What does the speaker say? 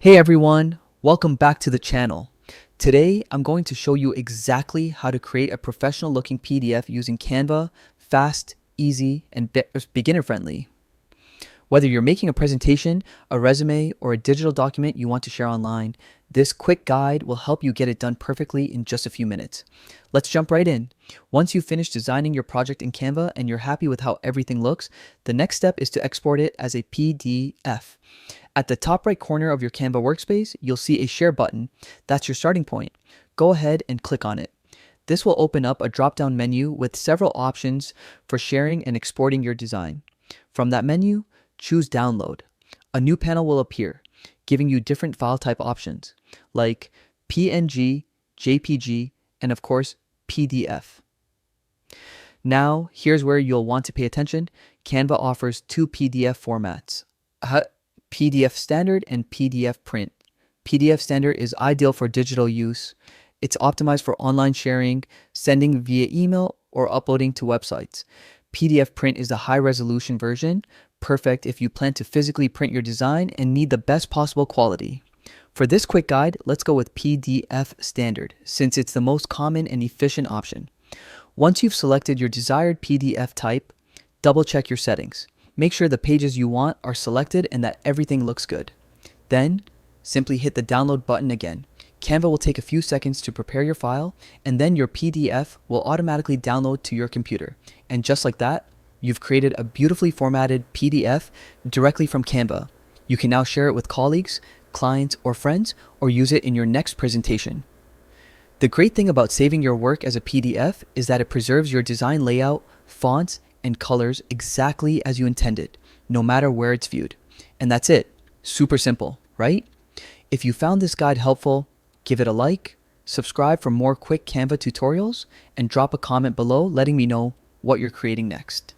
Hey everyone, welcome back to the channel. Today I'm going to show you exactly how to create a professional looking PDF using Canva, fast, easy, and beginner friendly. Whether you're making a presentation, a resume, or a digital document you want to share online, this quick guide will help you get it done perfectly in just a few minutes. Let's jump right in. Once you've finished designing your project in Canva and you're happy with how everything looks, the next step is to export it as a PDF. At the top right corner of your Canva workspace, you'll see a share button. That's your starting point. Go ahead and click on it. This will open up a drop-down menu with several options for sharing and exporting your design. From that menu, choose Download. A new panel will appear, giving you different file type options, like PNG, JPG, and of course, PDF. Now, here's where you'll want to pay attention. Canva offers two PDF formats, PDF Standard and PDF Print. PDF Standard is ideal for digital use. It's optimized for online sharing, sending via email, or uploading to websites. PDF Print is the high-resolution version, perfect if you plan to physically print your design and need the best possible quality. For this quick guide, let's go with PDF Standard, since it's the most common and efficient option. Once you've selected your desired PDF type, double-check your settings. Make sure the pages you want are selected and that everything looks good. Then, simply hit the download button again. Canva will take a few seconds to prepare your file, and then your PDF will automatically download to your computer. And just like that, you've created a beautifully formatted PDF directly from Canva. You can now share it with colleagues, clients, or friends, or use it in your next presentation. The great thing about saving your work as a PDF is that it preserves your design layout, fonts, and colors exactly as you intended, no matter where it's viewed. And that's it. Super simple, right? If you found this guide helpful, give it a like, subscribe for more quick Canva tutorials, and drop a comment below letting me know what you're creating next.